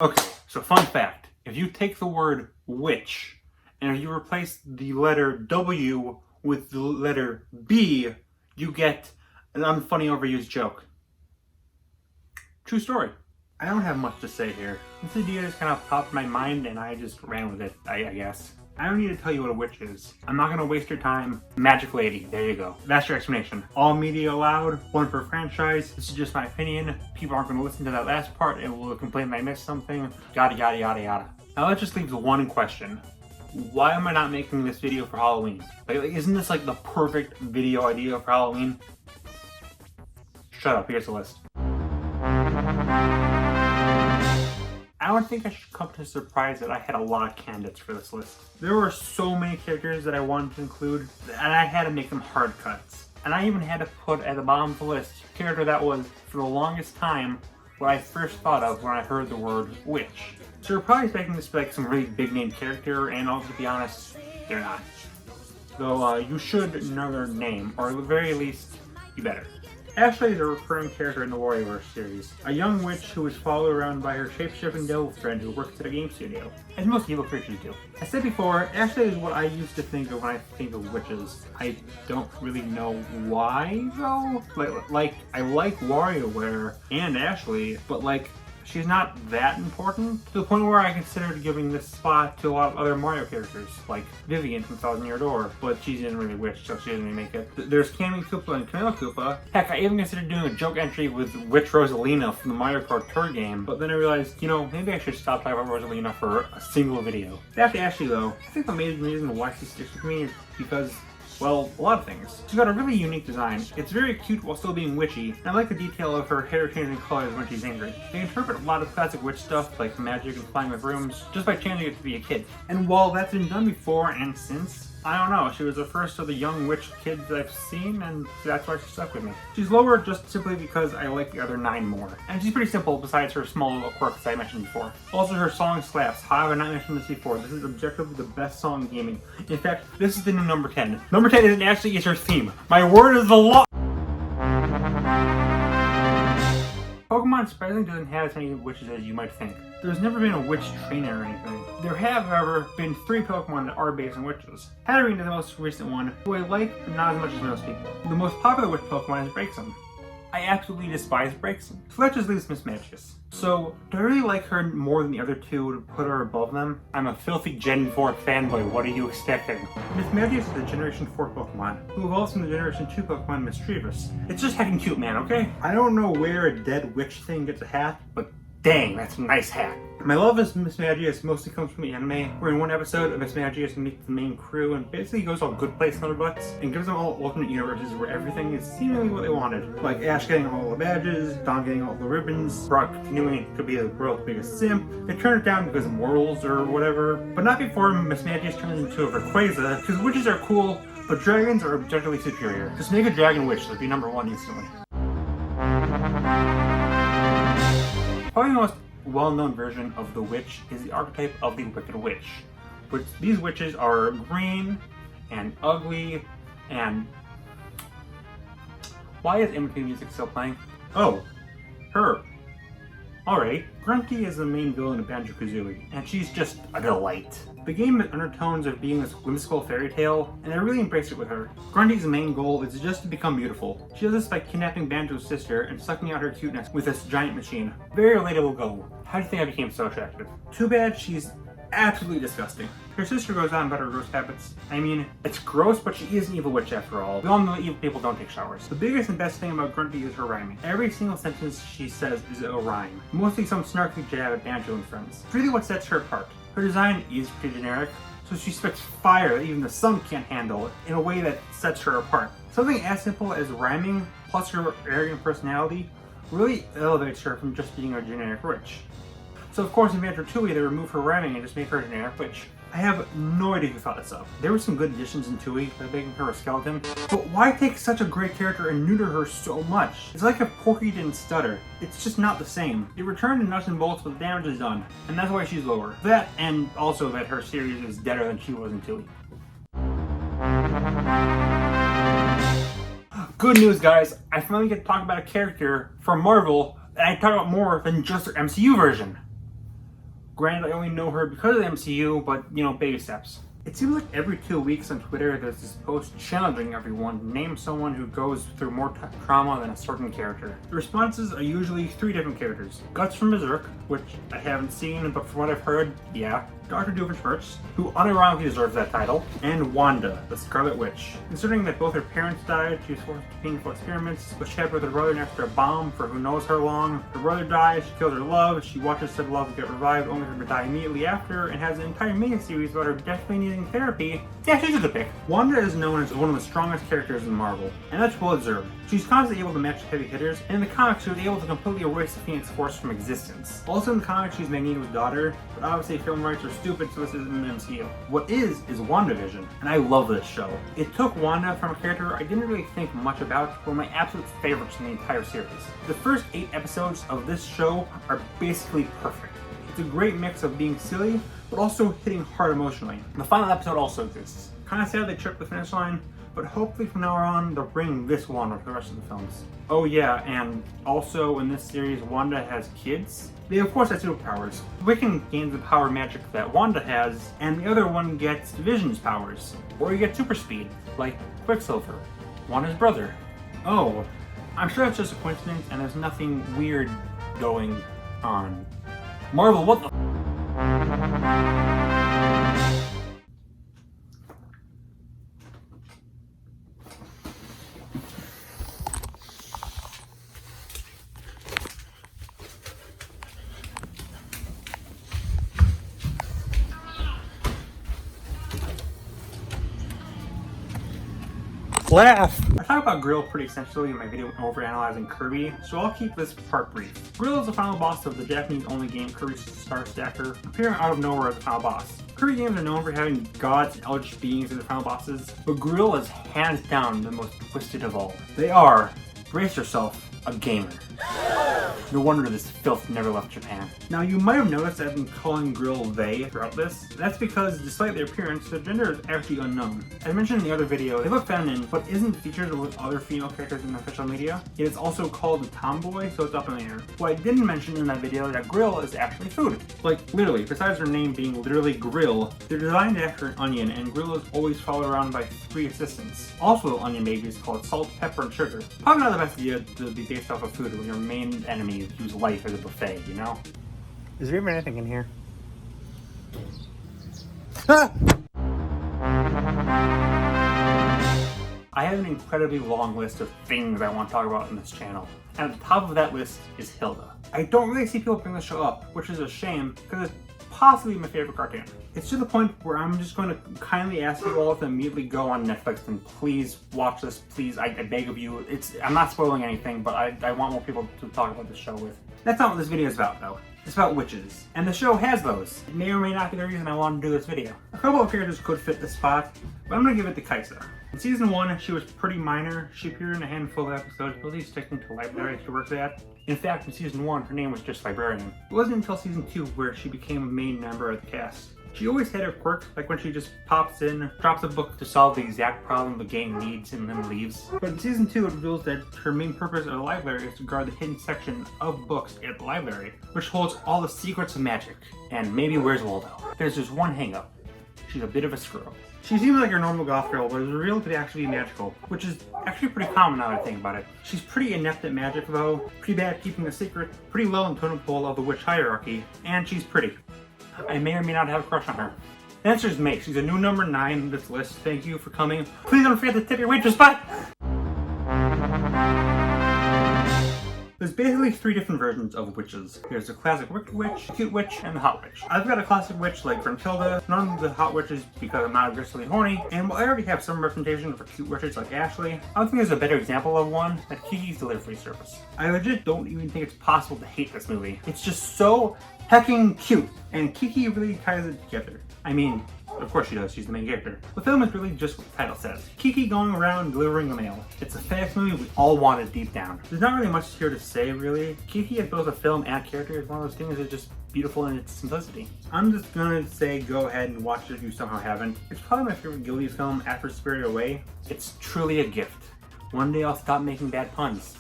Okay, so fun fact. If you take the word witch and if you replace the letter W with the letter B, you get an unfunny overused joke. True story. I don't have much to say here. This idea just kind of popped in my mind and I just ran with it, I guess. I don't need to tell you what a witch is. I'm not gonna waste your time. Magic lady, there you go. That's your explanation. All media allowed, one per franchise. This is just my opinion. People aren't gonna listen to that last part and will complain that I missed something. Yada yada yada yada. Now that just leaves one question. Why am I not making this video for Halloween? Like, isn't this like the perfect video idea for Halloween? Shut up, here's the list. I don't think I should come to a surprise that I had a lot of candidates for this list. There were so many characters that I wanted to include, and I had to make them hard cuts. And I even had to put at the bottom of the list a character that was, for the longest time, what I first thought of when I heard the word witch. So you're probably expecting this to be like some really big name character, and I'll be honest, they're not. Though you should know their name, or at the very least, you better. Ashley is a recurring character in the WarioWare series, a young witch who is followed around by her shape-shifting devil friend who works at a game studio, as most evil creatures do. I said before, Ashley is what I used to think of when I think of witches. I don't really know why, though. Like I like WarioWare and Ashley, but she's not that important to the point where I considered giving this spot to a lot of other Mario characters, like Vivian from Thousand Year Door, but she didn't really witch, so she didn't really make it. There's Cammy Koopa and Camilla Koopa. Heck, I even considered doing a joke entry with Witch Rosalina from the Mario Kart Tour game, but then I realized, maybe I should stop talking about Rosalina for a single video. Back to Ashley though, I think the main reason why she sticks with me is because, well, a lot of things. She's got a really unique design. It's very cute while still being witchy, and I like the detail of her hair changing colors when she's angry. They interpret a lot of classic witch stuff like magic and flying with brooms just by changing it to be a kid. And while that's been done before and since, I don't know, she was the first of the young witch kids I've seen, and that's why she stuck with me. She's lower just simply because I like the other 9 more. And she's pretty simple besides her small little quirks I mentioned before. Also, her song slaps. How have I not mentioned this before? This is objectively the best song in gaming. In fact, this is the new number 10. Number 10 isn't actually is her theme. My word is the law! Pokemon surprisingly doesn't have as many witches as you might think. There's never been a witch trainer or anything. There have, however, been 3 Pokemon that are based on witches. Hatterene is the most recent one, who I like, but not as much as most people. The most popular witch Pokemon is Braixen. I absolutely despise Braixen. So that just leaves Mismagius. So, do I really like her more than the other 2 to put her above them? I'm a filthy Gen 4 fanboy, what are you expecting? Mismagius is a Generation 4 Pokemon, who evolves from the Generation 2 Pokemon Mischievous. It's just heckin' cute, man, okay? I don't know where a dead witch thing gets a hat, but dang, that's a nice hat. My love of Mismagius mostly comes from the anime, where in one episode, Mismagius meets the main crew and basically goes all good place in their butts and gives them all alternate universes where everything is seemingly what they wanted. Like Ash getting all the badges, Don getting all the ribbons, Brock continuing to be the world's biggest simp. They turn it down because of morals or whatever, but not before Mismagius turns into a Rayquaza, because witches are cool, but dragons are objectively superior. Just make a dragon witch, that'd be number 1 instantly. Probably the most well-known version of the witch is the archetype of the Wicked Witch. But these witches are green and ugly and... Why is in-between music still playing? Oh, her. Alright, Grunty is the main villain of Banjo-Kazooie, and she's just a delight. The game has undertones of being this whimsical fairy tale, and I really embrace it with her. Grunty's main goal is just to become beautiful. She does this by kidnapping Banjo's sister and sucking out her cuteness with this giant machine. Very relatable goal. How do you think I became so attractive? Too bad she's absolutely disgusting. Her sister goes on about her gross habits. I mean, it's gross, but she is an evil witch after all. We all know that evil people don't take showers. The biggest and best thing about Grunty is her rhyming. Every single sentence she says is a rhyme. Mostly some snarky jab at Banjo and friends. It's really what sets her apart. Her design is pretty generic, so she spits fire that even the sun can't handle in a way that sets her apart. Something as simple as rhyming, plus her arrogant personality, really elevates her from just being a generic witch. So of course in Banjo-Tooie they remove her rhyming and just make her a generic witch. I have no idea who thought this up. There were some good additions in Tooie, like making her a skeleton, but why take such a great character and neuter her so much? It's like if Porky didn't stutter. It's just not the same. It returned to nuts and bolts, but the damage is done, and that's why she's lower. That, and also that her series is deader than she was in Tooie. Good news, guys! I finally get to talk about a character from Marvel that I talk about more than just their MCU version. Granted, I only know her because of the MCU, but you know, baby steps. It seems like every 2 weeks on Twitter there's this post challenging everyone to name someone who goes through more trauma than a certain character. The responses are usually 3 different characters. Guts from Berserk, which I haven't seen, but from what I've heard, yeah. Dr. Doofenshmirtz, who unironically deserves that title, and Wanda, the Scarlet Witch. Considering that both her parents died, she was forced to painful experiments, which happened with her brother next to a bomb for who knows how long. Her brother dies, she kills her love, she watches said love get revived only for her to die immediately after, and has an entire mini-series about her definitely needing therapy. Yeah, she's a good pick. Wanda is known as one of the strongest characters in Marvel, and that's well deserved. She's constantly able to match heavy hitters, and in the comics she was able to completely erase the Phoenix Force from existence. Also in the comics she's Magneto's daughter, but obviously film rights are stupid, so this isn't an MCU. What is WandaVision, and I love this show. It took Wanda from a character I didn't really think much about to one of my absolute favorites in the entire series. The first 8 episodes of this show are basically perfect. It's a great mix of being silly, but also hitting hard emotionally. The final episode also exists. Kinda sad they tripped the finish line, but hopefully from now on they'll bring this Wanda for the rest of the films. Oh yeah, and also in this series Wanda has kids. They of course have superpowers. Wiccan gains the power magic that Wanda has, and the other one gets Vision's powers. Or you get super speed, like Quicksilver, Wanda's brother. Oh, I'm sure that's just a coincidence and there's nothing weird going on. Marvel, what the laugh. I talk about Grill pretty extensively in my video overanalyzing Kirby, so I'll keep this part brief. Grill is the final boss of the Japanese-only game Kirby Star Stacker, appearing out of nowhere as the final boss. Kirby games are known for having gods and eldritch beings as the final bosses, but Grill is hands down the most twisted of all. They are, brace yourself, a gamer. No wonder this filth never left Japan. Now you might have noticed I've been calling Grill they throughout this. That's because despite their appearance, their gender is actually unknown. As mentioned in the other video, they look feminine, but isn't featured with other female characters in the official media. It is also called the tomboy, so it's up in the air. What I didn't mention in that video is that Grill is actually food. Like literally, besides her name being literally Grill, they're designed after an onion, and Grill is always followed around by 3 assistants. Also onion babies called Salt, Pepper, and Sugar. Probably not the best idea to be based off of food when your main enemy use life as a buffet, you know? Is there even anything in here? Ah! I have an incredibly long list of things I want to talk about in this channel, and at the top of that list is Hilda. I don't really see people bring this show up, which is a shame, because it's possibly my favorite cartoon. It's to the point where I'm just going to kindly ask you all to immediately go on Netflix and please watch this, please, I beg of you. I'm not spoiling anything, but I want more people to talk about this show with. That's not what this video is about, though. It's about witches, and the show has those. It may or may not be the reason I wanted to do this video. A couple of characters could fit the spot, but I'm going to give it to Kaisa. In season 1, she was pretty minor. She appeared in a handful of episodes, but at least sticking to library she works at. In fact, in season 1, her name was just Librarian. It wasn't until season 2 where she became a main member of the cast. She always had her quirks, like when she just pops in, drops a book to solve the exact problem the game needs, and then leaves. But in season 2, it reveals that her main purpose of the library is to guard the hidden section of books at the library, which holds all the secrets of magic. And maybe where's Waldo? There's just one hang-up. She's a bit of a screw. She seems like your normal goth girl, but is revealed to actually be magical, which is actually pretty common now that I think about it. She's pretty inept at magic though, pretty bad at keeping a secret, pretty low in the totem pole of the witch hierarchy, and she's pretty. I may or may not have a crush on her. The answer is May. She's a new number 9 on this list. Thank you for coming. Please don't forget to tip your waitress spot! There's basically 3 different versions of witches. There's the classic wicked witch, the cute witch, and the hot witch. I've got a classic witch like Gruntilda, none of the hot witches because I'm not aggressively horny, and while I already have some representation for cute witches like Ashley, I think there's a better example of one, like Kiki's Delivery Service. I legit don't even think it's possible to hate this movie. It's just so hecking cute, and Kiki really ties it together. I mean, of course she does, she's the main character. The film is really just what the title says. Kiki going around delivering the mail. It's a FedEx movie we all wanted deep down. There's not really much here to say, really. Kiki as both a film and a character is one of those things that's just beautiful in its simplicity. I'm just gonna say go ahead and watch it if you somehow haven't. It's probably my favorite Ghibli film after Spirited Away. It's truly a gift. One day I'll stop making bad puns.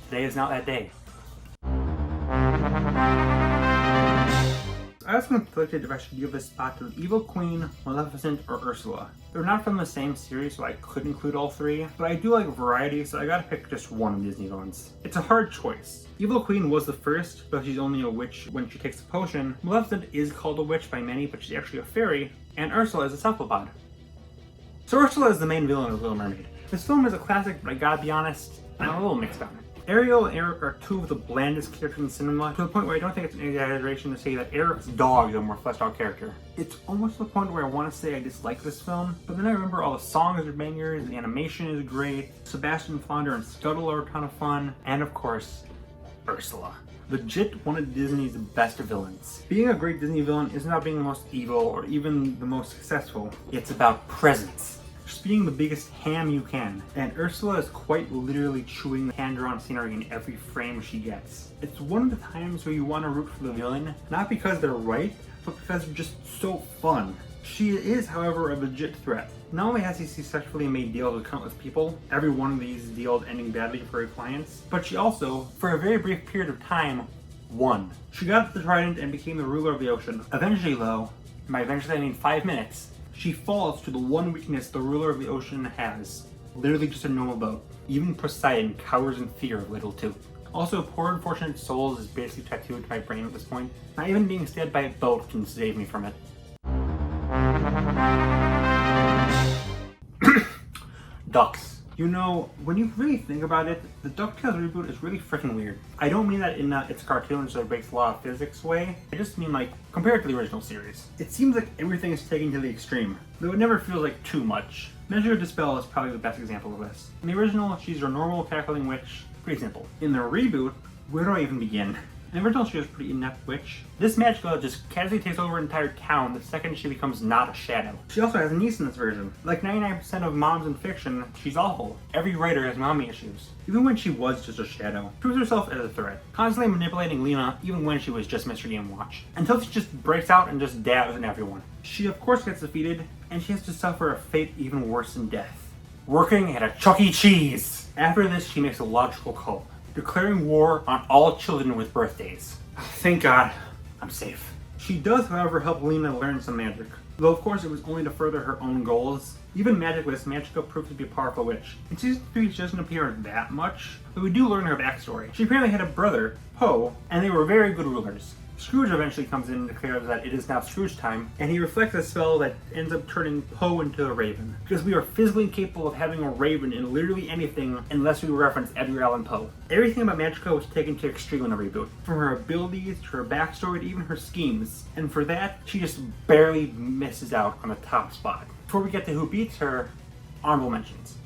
Today is not that day. I was conflicted if I should give this spot to the Evil Queen, Maleficent, or Ursula. They're not from the same series, so I could include all three, but I do like variety, so I gotta pick just one of Disney villains. It's a hard choice. Evil Queen was the first, but she's only a witch when she takes a potion. Maleficent is called a witch by many, but she's actually a fairy, and Ursula is a cephalopod. So Ursula is the main villain of Little Mermaid. This film is a classic, but I gotta be honest, I'm a little mixed on it. Ariel and Eric are two of the blandest characters in cinema, to the point where I don't think it's an exaggeration to say that Eric's dog is a more fleshed out character. It's almost to the point where I want to say I dislike this film, but then I remember all the songs are bangers, the animation is great, Sebastian Flounder and Scuttle are a ton of fun, and of course, Ursula. Legit one of Disney's best villains. Being a great Disney villain isn't about being the most evil or even the most successful, it's about presence. Just being the biggest ham you can. And Ursula is quite literally chewing the hand-drawn scenery in every frame she gets. It's one of the times where you want to root for the villain, not because they're right, but because they're just so fun. She is, however, a legit threat. Not only has she successfully made deals with countless people, every one of these deals ending badly for her clients, but she also, for a very brief period of time, won. She got the trident and became the ruler of the ocean. Eventually, though, and by eventually I mean 5 minutes, she falls to the one weakness the ruler of the ocean has. Literally just a normal boat. Even Poseidon cowers in fear of Little Two. Also, poor unfortunate souls is basically tattooed to my brain at this point. Not even being stabbed by a boat can save me from it. Ducks. You know, when you really think about it, the DuckTales reboot is really freaking weird. I don't mean that in it's a cartoon so it breaks a lot of physics way. I just mean like, compared to the original series. It seems like everything is taken to the extreme, though it never feels like too much. Measure of Dispel is probably the best example of this. In the original, she's your normal cackling witch, pretty simple. In the reboot, where do I even begin? In the original, she was a pretty inept witch. This Magica just casually takes over an entire town the second she becomes not a shadow. She also has a niece in this version. Like 99% of moms in fiction, she's awful. Every writer has mommy issues. Even when she was just a shadow, proves herself as a threat. Constantly manipulating Lena, even when she was just Mr. Game Watch. Until she just breaks out and just dabs in everyone. She of course gets defeated, and she has to suffer a fate even worse than death. Working at a Chuck E. Cheese! After this, she makes a logical call. Declaring war on all children with birthdays. Thank God, I'm safe. She does, however, help Lena learn some magic. Though of course it was only to further her own goals. Even magicless, Magica proved to be a powerful witch. In season 3 she doesn't appear that much, but we do learn her backstory. She apparently had a brother, Poe, and they were very good rulers. Scrooge eventually comes in and declares that it is now Scrooge time, and he reflects a spell that ends up turning Poe into a raven. Because we are physically capable of having a raven in literally anything unless we reference Edgar Allan Poe. Everything about Magica was taken to extreme in the reboot. From her abilities, to her backstory, to even her schemes. And for that, she just barely misses out on the top spot. Before we get to who beats her, honorable mentions.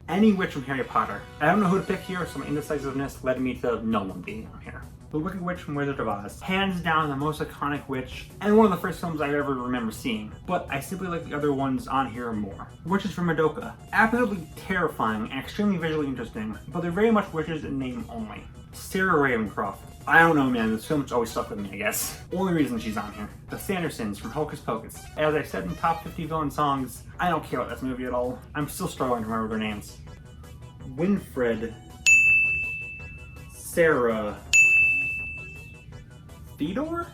Any witch from Harry Potter. I don't know who to pick here, so my indecisiveness led me to no one being on here. The Wicked Witch from Wizard of Oz. Hands down the most iconic witch, and one of the first films I ever remember seeing. But I simply like the other ones on here more. Witches from Madoka. Absolutely terrifying and extremely visually interesting, but they're very much witches in name only. Sarah Ravencroft. I don't know, man, this film's always stuck with me, I guess. Only reason she's on here. The Sandersons from Hocus Pocus. As I said in top 50 villain songs, I don't care about this movie at all. I'm still struggling to remember their names. Winfred. Sarah. Theodore?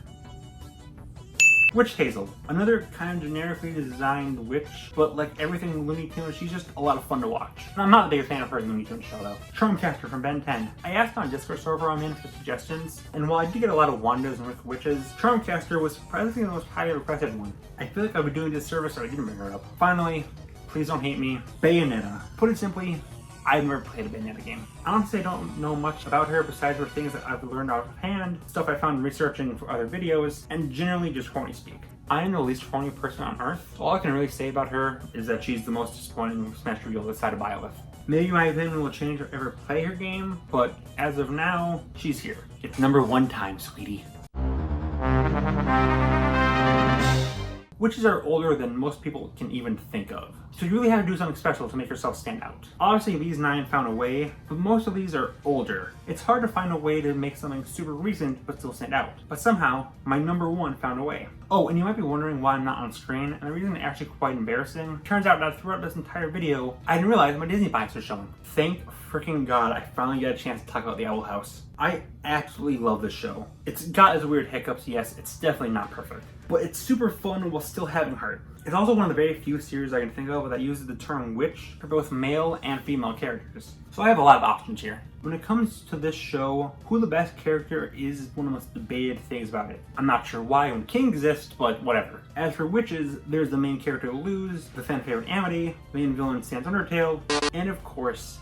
Witch Hazel. Another kind of generically designed witch, but like everything in Looney Tunes, she's just a lot of fun to watch. And I'm not the biggest fan of her Looney Tunes show though. Charmcaster from Ben 10. I asked on Discord server I'm in for suggestions, and while I did get a lot of Wandas and Wicked Witches, Charmcaster was surprisingly the most highly requested one. I feel like I would be doing this service if I didn't bring her up. Finally, please don't hate me, Bayonetta. Put it simply, I've never played a Bayonetta game. Honestly, I don't know much about her besides for things that I've learned out of hand, stuff I found researching for other videos, and generally just horny speak. I am the least horny person on earth, so all I can really say about her is that she's the most disappointing Smash reveal this side of Byleth. Maybe my opinion will change if I ever play her game, but as of now, she's here. It's number 1 time, sweetie. Witches are older than most people can even think of. So you really have to do something special to make yourself stand out. Obviously these 9 found a way, but most of these are older. It's hard to find a way to make something super recent but still stand out. But somehow, my number 1 found a way. Oh, and you might be wondering why I'm not on screen, and the reason is actually quite embarrassing. Turns out that throughout this entire video, I didn't realize my Disney bias was showing. Thank freaking God I finally get a chance to talk about the Owl House. I absolutely love this show. It's got its weird hiccups, yes, it's definitely not perfect. But it's super fun while still having heart. It's also one of the very few series I can think of that uses the term witch for both male and female characters. So I have a lot of options here. When it comes to this show, who the best character is one of the most debated things about it. I'm not sure why when King exists, but whatever. As for witches, there's the main character Luz, the fan favorite Amity, the main villain Sans Undertale, and of course,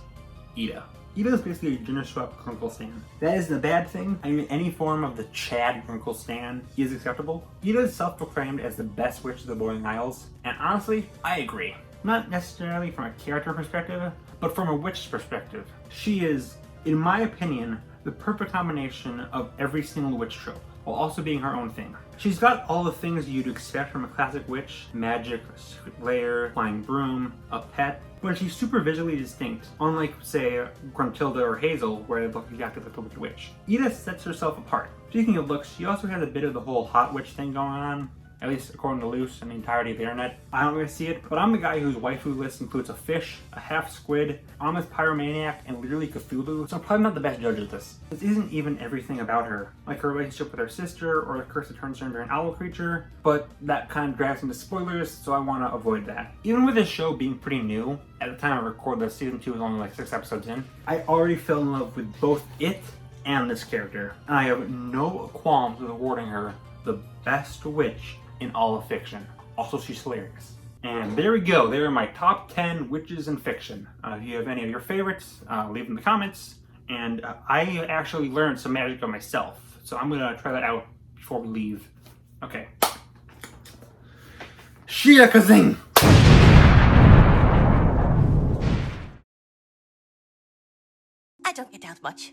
Ida. Ida is basically a gender swapped Grunkle stan. That isn't a bad thing. I mean, any form of the Chad Grunkle stan is acceptable. Ida is self-proclaimed as the best witch of the Boiling Isles, and honestly, I agree. Not necessarily from a character perspective, but from a witch's perspective. She is, in my opinion, the perfect combination of every single witch trope, while also being her own thing. She's got all the things you'd expect from a classic witch: magic, a secret lair, flying broom, a pet, but she's super visually distinct, unlike, say, Gruntilda or Hazel, where they look exactly like the Wicked Witch. Ida sets herself apart. Speaking of looks, she also has a bit of the whole hot witch thing going on, at least according to Luce and the entirety of the internet. I don't really see it, but I'm the guy whose waifu list includes a fish, a half squid, Amos Pyromaniac, and literally Cthulhu, so I'm probably not the best judge of this. This isn't even everything about her, like her relationship with her sister, or the curse that turns her into an owl creature, but that kind of drags into spoilers, so I want to avoid that. Even with this show being pretty new, at the time I record this, season 2 is only like 6 episodes in, I already fell in love with both it and this character, and I have no qualms with awarding her the best witch in all of fiction. Also, she's hilarious. And there we go. There are my top 10 witches in fiction. If you have any of your favorites, leave them in the comments. And I actually learned some magic on myself, so I'm gonna try that out before we leave. Okay. Shia Kazing! I don't get out much.